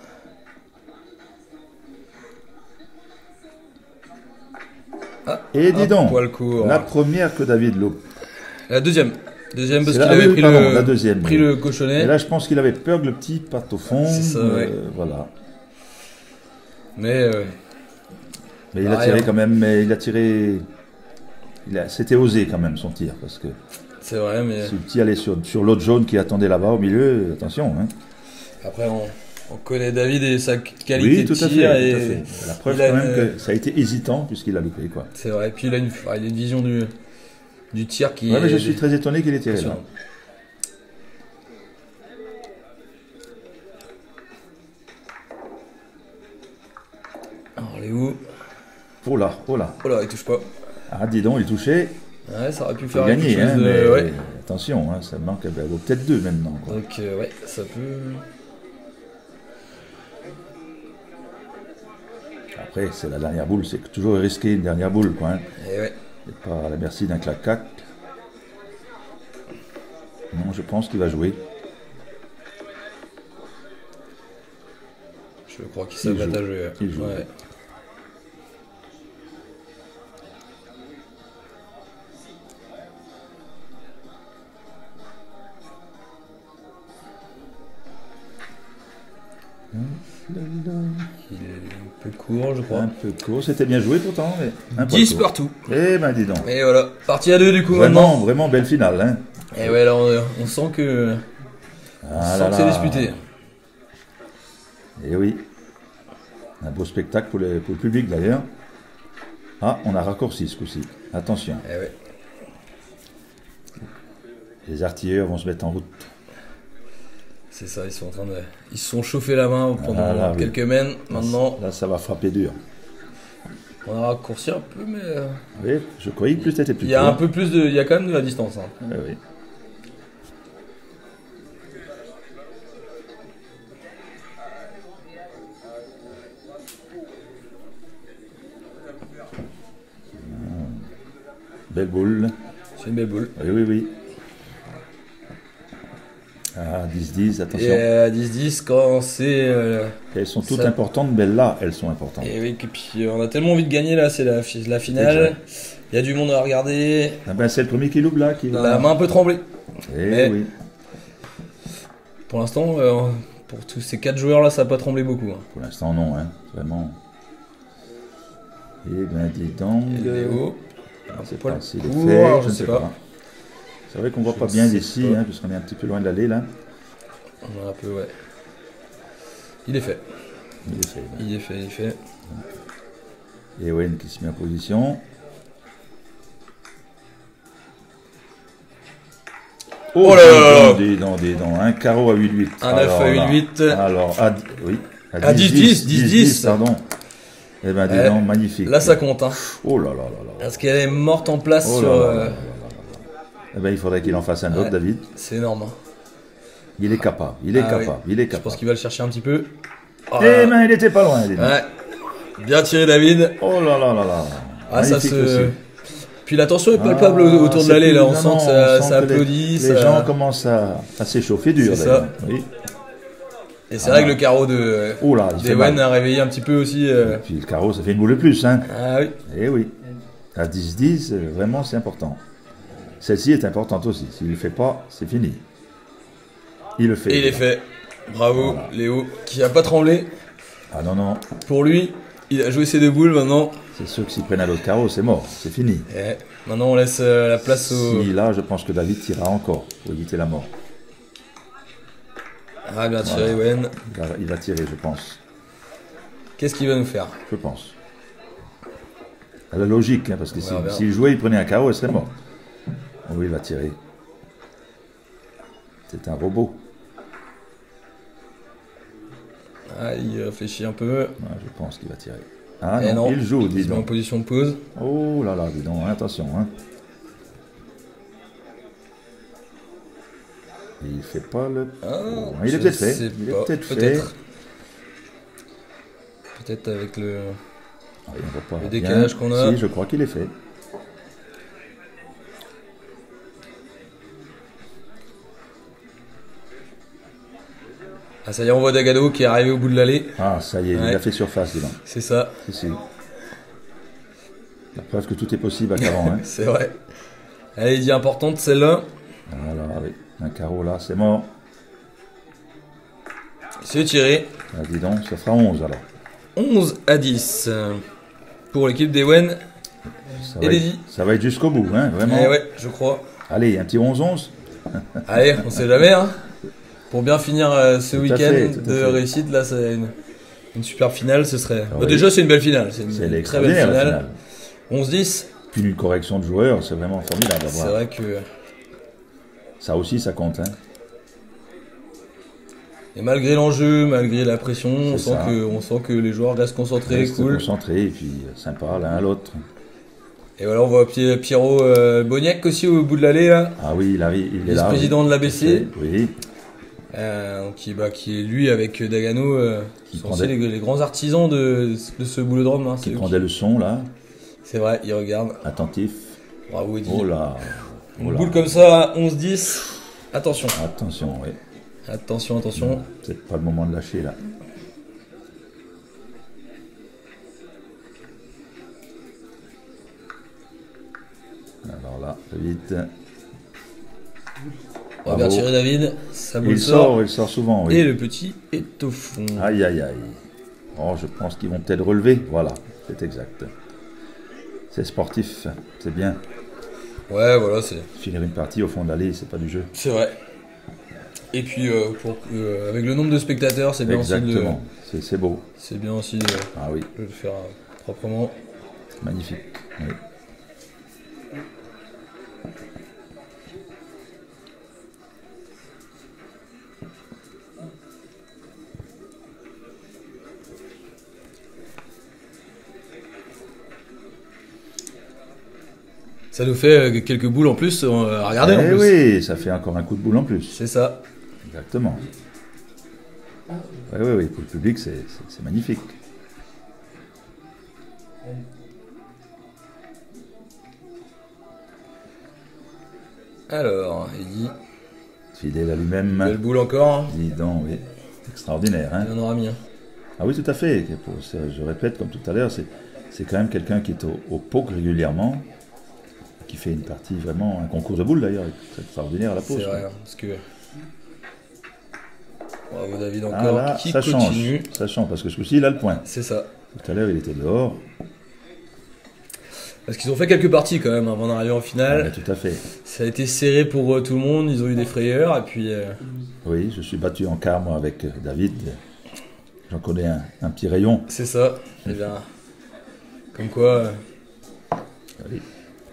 Ah, Et dis un donc, poil court. la première que David loupe. La deuxième. Deuxième parce C'est qu'il la- avait ah oui, pris, pardon, le, la deuxième. pris le cochonnet. Et là, je pense qu'il avait peur que le petit parte au fond. C'est ça, ouais. Voilà. Mais Mais il a Rien. tiré quand même, mais il a tiré. C'était osé quand même son tir, parce que c'est vrai, mais si le petit allait sur l'autre jaune qui attendait là-bas au milieu, attention. Hein. après on connaît David et sa qualité Oui, tout de à tir. fait, Et tout à fait. La preuve il a quand même une- que ça a été hésitant puisqu'il a loupé, quoi. C'est vrai. Et puis il a une vision du tir qui Ouais, mais je est suis très étonné qu'il ait tiré là. impressionnante. Alors Léo, Oh là, oh là. oh là, il touche pas. Ah, dis donc, il touchait. Ouais, ça aurait pu Il faire faut quelque gagner, chose hein, de... mais Ouais. attention, hein, ça manque peut-être 2 maintenant, quoi. Donc ouais, ça peut... Après, c'est la dernière boule, c'est toujours risqué une dernière boule, quoi. Hein. Et ouais. Et pas à la merci d'un clac-clac. Non, je pense qu'il va jouer. Je crois qu'il Il s'abatte joue. à jouer. Il joue. Ouais. Il est un peu court, je crois. Un peu court, c'était bien joué pourtant, mais un peu 10 court. partout. Eh ben, dis donc. Et voilà, partie à 2 du coup maintenant. Vraiment, vraiment belle finale, hein. Et ouais, là on sent que, Ah là c'est là. disputé. Eh oui. Un beau spectacle pour le public d'ailleurs. Ah, on a raccourci ce coup-ci. Attention, Et ouais. les artilleurs vont se mettre en route. C'est ça, ils sont en train de... Ils se sont chauffés la main pendant Ah là, oui. quelques mènes. Maintenant, Là, ça va frapper dur. on a raccourci un peu, mais... Oui, je croyais que plus c'était plus Il y a court. un peu plus de... Il y a quand même de la distance. Hein. Eh oui. Belle boule. C'est une belle boule. Oui, oui, oui. Ah, 10-10, attention. Et à 10-10, quand c'est... Elles sont toutes ça- importantes, mais là, elles sont importantes. Et oui, et puis on a tellement envie de gagner là, c'est la finale. Exact. Il y a du monde à regarder. Ah ben, c'est le premier qui loupe là qui va. La main un peu tremblée. Eh Mais- oui. Pour l'instant, pour tous ces 4 joueurs là, ça n'a pas tremblé beaucoup. Hein. Pour l'instant, non, hein. Vraiment. Eh ben, dis donc. Et Léo, un C'est poil pas s'il est court, fait, je sais pas. C'est vrai qu'on voit Je pas ne bien sais d'ici, pas. hein, puisqu'on est un petit peu loin de l'allée là. On a un peu, ouais. Il est fait. Il est fait. là. Il est fait, il est fait. Et Owen qui se met en position. Oh là là là. Dis donc, un carreau à 8-8. Un 9 à Alors là, 8-8. Alors, oui. À 10-10, 10-10, pardon. Eh ben, dis Ouais. donc, magnifique. Là, ça compte. Hein. Oh là là là là. Parce qu'elle est morte en place Oh sur. là là là là là. Eh ben, il faudrait qu'il en fasse un autre, Ouais. David. C'est énorme. Hein. Il est capable, il est Ah capable, oui. il est Je pense capable. qu'il va le chercher un petit peu. Oh Oh, Eh ben, il était pas loin, dis donc. ouais. Bien tiré, David. Oh là là là là. Ah, ça Magnifique se. aussi. Puis la tension est palpable Ah, autour de c'est l'allée, plus- là. On non, sent non, que on sent ça que applaudit. Les gens commencent à s'échauffer dur. C'est d'ailleurs. ça. Oui. Et c'est vrai que le carreau de Oh là, il fait d'Ewen mal. a réveillé un petit peu aussi. Et puis le carreau, ça fait une boule de plus. Hein. Ah oui. Eh oui. À 10-10, vraiment, c'est important. Celle-ci est importante aussi. S'il ne le fait pas, c'est fini. Il le fait. Et il est fait. Bravo, Voilà. Léo, qui a pas tremblé. Ah non, non. Pour lui, il a joué ses 2 boules maintenant. C'est sûr que s'ils prennent à l'autre carreau, c'est mort. C'est fini. Et maintenant, on laisse la place au. Si là, je pense que David tirera encore pour éviter la mort. Ah, bien tiré, Ewen. Il va tirer, je pense. Qu'est-ce qu'il va nous faire? Je pense. À la logique, hein, parce que On verra. s'il jouait, il prenait un carreau, il serait mort. Oui, il va tirer. C'est un robot. Ah, il réfléchit un peu. Ouais, je pense qu'il va tirer. Ah Eh non, il joue, il dis se met en donc. position de pause. Oh là là, dis donc, hein, attention. Hein. Et il fait pas le... Ah, Oh, il est je peut-être fait. sais Il est pas, peut-être fait. Peut-être avec le. Ah, il voit pas Le bien. décalage qu'on a. Si, je crois qu'il est fait. Ah, ça y est, on voit Dagado qui est arrivé au bout de l'allée. Ah, ça y est, Ouais. il a fait surface, dis donc. C'est ça, Si, si. La preuve que tout est possible à Caron. Hein. c'est vrai. Elle est dit importante celle-là. Voilà, oui. Un carreau là, c'est mort. C'est tiré. Ah, dis donc, ça fera 11 alors. 11 à 10 pour l'équipe d'Ewen. Ça Et va, Lady. être, ça va être jusqu'au bout, hein, vraiment. Eh ouais, je crois. Allez, un petit 11-11. Allez, on sait jamais, hein. Pour bien finir ce Tout à week-end fait, tout à de fait. réussite, là, c'est une super finale. Ce serait. Ah Bah, oui. déjà, c'est une belle finale. C'est C'est une très belle l'extraordinaire la finale. finale. 11-10. Puis une correction de joueurs, c'est vraiment formidable à C'est voir. vrai que. Ça aussi, ça compte. Hein. Et malgré l'enjeu, malgré la pression, on C'est sent, ça. on sent que les joueurs restent concentrés, Reste cool. concentré et puis sympa l'un à l'autre. Et voilà, on voit Pierrot Boniek aussi au bout de l'allée, là. Ah oui, il arrive, il est là. Vice-président oui. de l'ABC. Oui, Qui est lui avec Dagano, Qui sont prend aussi des- les grands artisans de ce boulodrome. Hein, qui c'est eux prend des leçons là, C'est vrai, il regarde. attentif. Bravo Eddie. Oh là, Une oh là. boule comme ça, 11-10. Attention, Attention, oui. attention, attention. C'est pas le moment de lâcher là. Alors là, vite. On va bien Bravo. tirer David. Ça boule Il sort. sort souvent, oui. Et le petit est au fond. Aïe, aïe, aïe. Oh, je pense qu'ils vont peut-être relever. Voilà, c'est exact. C'est sportif, c'est bien. Ouais, voilà, c'est Finir une partie au fond de l'allée, c'est pas du jeu. vrai. Et puis, avec le nombre de spectateurs, c'est bien, Exactement, c'est beau. c'est bien aussi de Ah oui, le faire proprement. magnifique. Oui. Ça nous fait quelques boules en plus à regarder en Eh plus. oui, ça fait encore un coup de boule en plus. C'est ça. Exactement. Oui, oui, oui, pour le public, c'est magnifique. Alors, Eddie, Fidèle à lui-même. belle boule encore. Hein. Dis donc, oui. Extraordinaire, hein. Il en aura mis un. Ah oui, tout à fait. Je répète, comme tout à l'heure, c'est quand même quelqu'un qui est au poker régulièrement, qui fait une partie vraiment, un concours de boules d'ailleurs, c'est extraordinaire à la pause. C'est vrai, quoi. hein, parce que. Bravo David Ah encore, là, qui ça continue. change, ça change, parce que ce coup-ci, il a le point. C'est ça. Tout à l'heure, il était dehors. Parce qu'ils ont fait quelques parties quand même avant d'arriver en Ah, finale. tout à fait. Ça a été serré pour tout le monde, ils ont eu des frayeurs, et puis. Oui, je suis battu en quart, moi, avec David. J'en connais un petit rayon. C'est ça. Et bien. Comme quoi. Oui.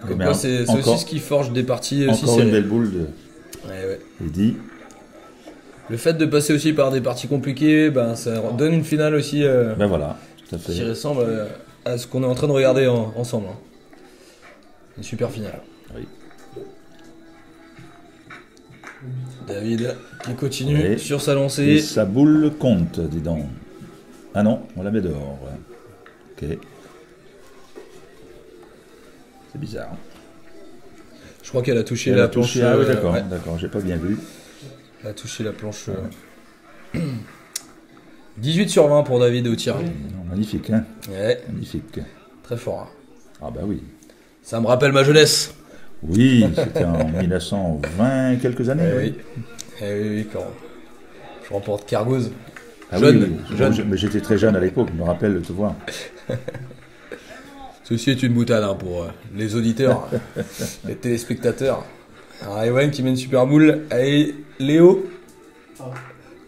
Comme Mais quoi, c'est aussi encore, ce qui forge des parties aussi encore une serrées. belle boule de Ouais, ouais. Eddy. Le fait de passer aussi par des parties compliquées, ben, ça donne une finale aussi Ben voilà, tout à qui fait. ressemble à ce qu'on est en train de regarder ensemble. Hein. Une super finale. Oui. David qui continue Oui. sur sa Et lancée. sa boule compte, dis donc. Ah non, on la met dehors. Ouais. Ok. C'est bizarre. Je crois qu'elle a touché Elle la a touché. planche. Ah oui, d'accord, ouais. d'accord, j'ai pas bien vu. Elle a touché la planche. 18 sur 20 pour David au tir. Non, magnifique, hein. Ouais, Magnifique. très fort. Ah bah oui. Ça me rappelle ma jeunesse. Oui, c'était en 1920 quelques années. Oui. Oui, quand je remporte Cargoz. Ah Jeune, oui, oui. jeune. Mais j'étais très jeune à l'époque, je me rappelle de te voir. Ceci est une boutade hein, pour les auditeurs, les téléspectateurs. Alors Ewen qui met une super boule. Allez, Léo.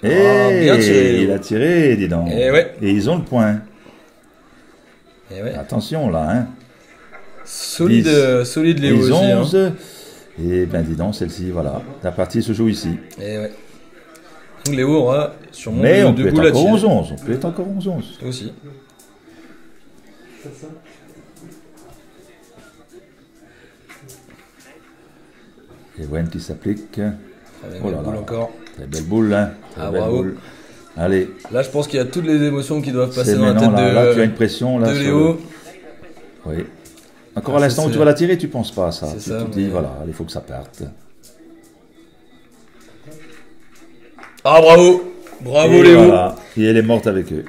Et bien tiré, il a tiré, dis donc. Eh ouais. Et ils ont le point. Et ouais. Attention là, hein. Solide Léo Ils aussi. Hein. 11. Et ben dis donc, celle-ci, voilà. La partie se joue ici. Et ouais. Donc Léo aura sûrement Mais on deux peut être boules à encore tirer. 11-11. On peut être encore 11-11. Aussi. Ewen qui s'applique. Très bien, Oh là boule là. encore. Très belle boule, hein. Très Ah, belle bravo. boule. Allez, Là, je pense qu'il y a toutes les émotions qui doivent passer c'est dans la maintenant, tête là, de, tu as une pression là. de sur Léo. le- Oui. Encore Ah, à ça, l'instant où c'est- tu vas la tirer, tu penses pas à ça. C'est Tu ça, te dis, mais- voilà, il faut que ça parte. Ah, bravo. Bravo Et Léo. voilà. Et elle est morte avec eux.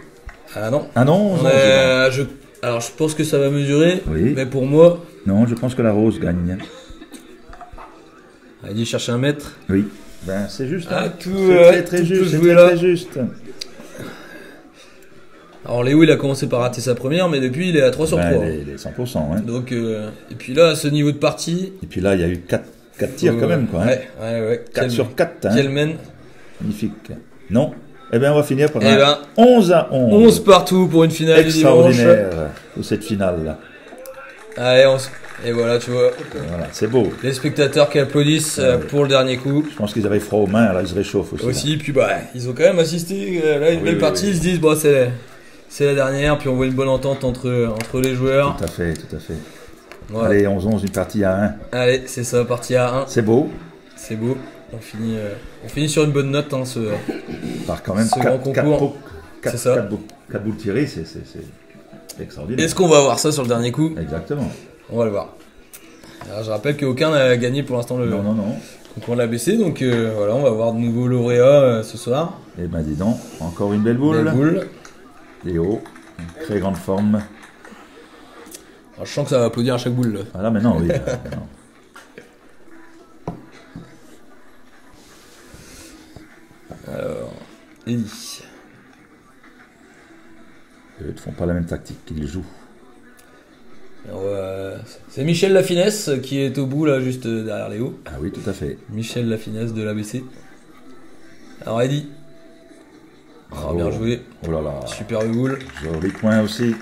Ah non. Ah non, On non, est- Alors, je pense que ça va mesurer. Oui. Mais pour moi, non, je pense que la rose gagne. elle dit chercher un mètre. Oui. Ben, c'est juste. Ah, hein. tout, C'est ouais, très tout juste. peut C'est jouer très, là. très juste. Alors, Léo, il a commencé par rater sa première, mais depuis, il est à 3 sur 3. Ben, les 100%. Hein. Donc, et puis là, à ce niveau de partie. Et puis là, il y a eu 4 tirs quand même. Quoi, hein. Ouais. 4 sur 4. Hein. Quel mène. Magnifique. Non. Eh bien, on va finir par Eh un ben, 11-11. 11 partout pour une finale du dimanche. Extraordinaire pour cette finale-là. Allez, et voilà, tu vois. Voilà, c'est beau. Les spectateurs qui applaudissent pour le dernier coup. Je pense qu'ils avaient froid aux mains, là, ils se réchauffent aussi. Aussi, puis bah, ils ont quand même assisté. Là, une Oui, belle oui, partie, oui. ils se disent, bon, c'est la dernière, puis on voit une bonne entente entre les joueurs. Tout à fait, tout à fait. Voilà. Allez, 11-11, une partie à 1. Allez, c'est ça, partie à 1. C'est beau. C'est beau. On finit sur une bonne note, hein, ce. Par quand même Ce grand concours. C'est ça. 4 boules tirées, c'est extraordinaire. Est-ce qu'on va voir ça sur le dernier coup? Exactement. On va le voir. Alors, je rappelle qu'aucun n'a gagné pour l'instant le Non, non, non. concours de l'ABC, donc voilà, on va voir de nouveau lauréat ce soir. Eh ben, dis donc, encore une belle boule. Belle boule. Léo, en très grande forme. Alors, je sens que ça va applaudir à chaque boule. Là. Voilà, maintenant, oui. maintenant. Alors, Eddie. Eux ne font pas la même tactique qu'ils jouent. Alors, c'est Michel Lafinesse qui est au bout là, juste derrière Léo. Ah oui, tout à fait. Michel Lafinesse de l'ABC. Alors Eddie. Ah, bien joué. Oh là là. Superbe boule. Joli point aussi.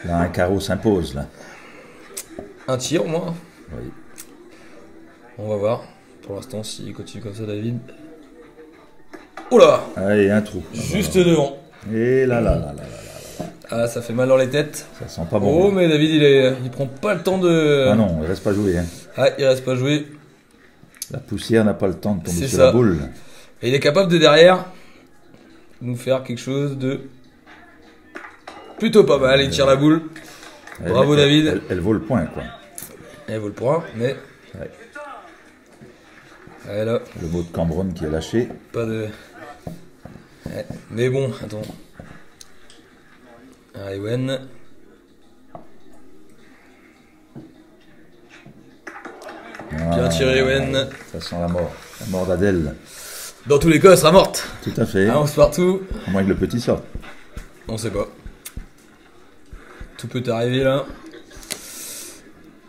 Là, un carreau s'impose, là. Un tir au moins. Oui. On va voir. Pour l'instant, s'il continue comme ça, David. Oh là! Allez, un trou. Juste devant. Et là, là, là, là, là. Ah, ça fait mal dans les têtes. Ça sent pas bon. Oh, mais David, il prend pas le temps de. Ah non, il reste pas joué. Hein. Ah, il reste pas joué. La poussière n'a pas le temps de tomber C'est sur ça. la boule. Et il est capable de derrière nous faire quelque chose de plutôt pas mal. Il tire la boule. Bravo, David. Elle vaut le point, quoi. Elle vaut le point, mais. Ouais. Ouais, là, Le mot de Cambronne qui est lâché. pas de. Ouais. Mais bon, attends. Ah, Ewen. Bien tiré, Ewen. Ça sent la mort. La mort d'Adèle. Dans tous les cas, elle sera morte. Tout à fait. Ah, on se partout. À moins que le petit sorte. On sait pas. Tout peut arriver là.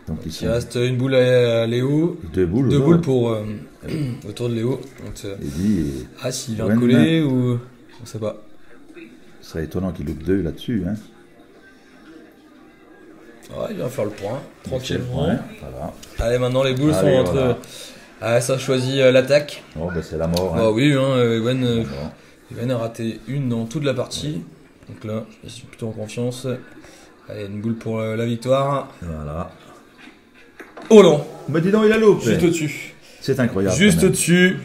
Donc Il ici, reste une boule à Léo. 2 boules. Deux autour. boules pour autour de Léo. Donc, Eddie, et ah, s'il vient Ewen. coller ou. On sait pas. ce serait étonnant qu'il loupe 2 là-dessus. Hein. Ouais, il vient faire le point. Tranquillement. Ouais, voilà. Allez, maintenant les boules Allez, sont entre. voilà. Ah, ça choisit l'attaque. Oh, ben c'est la mort. Bah Hein. oui, hein, Ewen, Bon. Ewen a raté une dans toute la partie. Donc là, je suis plutôt en confiance. Allez, une boule pour la victoire. Voilà. Oh non! Mais dis donc, il a loupé. Juste au-dessus. C'est incroyable. Juste quand même. au-dessus.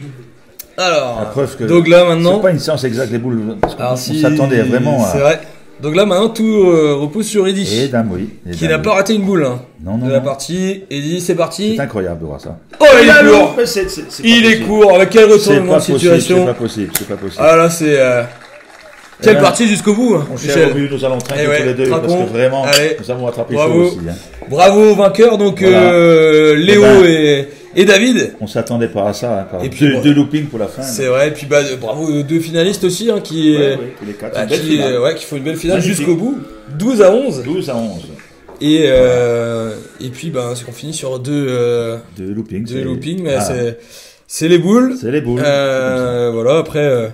Alors, La preuve que donc là c'est maintenant, pas une science exacte les boules. Parce qu'on alors si s'attendait vraiment c'est à. vrai. Donc là maintenant tout repose sur Eddy, Et dame, oui. Et qui dame, n'a oui. pas raté une boule hein, Non, non, de la non. partie. Eddy, c'est parti. C'est incroyable de voir ça. Oh, il est court. Mais c'est pas Il est possible. court. Avec quel C'est retournement pas de possible, situation. c'est pas possible, c'est pas possible. Ah là c'est quelle là, partie jusqu'au bout, hein, Mon cher Michel. Romu, nous allons trinquer Eh ouais, tous les deux parce trinquons. que vraiment, Allez. nous avons attrapé Bravo. chaud aussi. Hein. Bravo aux vainqueurs donc Voilà. Léo Eh ben, et David. On s'attendait pas à ça. Hein, quand Et même. puis, deux loopings pour la fin. C'est vrai. Et puis bah bravo aux deux finalistes aussi hein, qui tous les quatre. bah, Une belle qui, finale. ouais, qui font une belle finale Magnifique. jusqu'au bout. 12-11. 12 à 11. Et puis bah on finit sur deux Deux loopings. deux c'est- loopings. Mais Ah, c'est les boules. c'est les boules. C'est comme Voilà après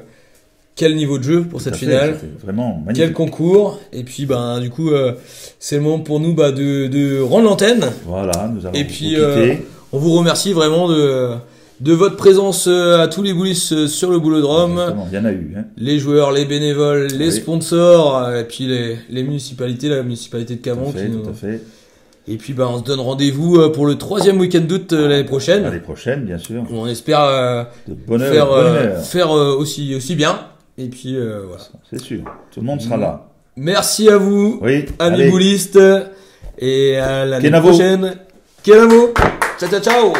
quel niveau de jeu pour ça. cette Tout à fait, finale. c'était vraiment Quel magnifique. concours. Et puis ben du coup c'est le moment pour nous bah, de rendre l'antenne. Voilà, nous allons Et vous puis quitter. on vous remercie vraiment de votre présence à tous les boulistes sur le boulodrome. Exactement, il y en a eu. Hein. Les joueurs, les bénévoles, les Oui. sponsors, et puis les municipalités, la municipalité de Tout Camon. à fait, tout à fait. Et puis bah, on se donne rendez-vous pour le 3e week-end d'août l'année prochaine. L'année prochaine, bien sûr. Où on espère De bonheur et de bonne humeur. faire aussi bien. Et puis voilà. C'est sûr. Tout le monde sera là. Merci à vous, Oui. amis allez. boulistes, et à l'année Kenavo. prochaine. Kenavo. Ciao ciao ciao.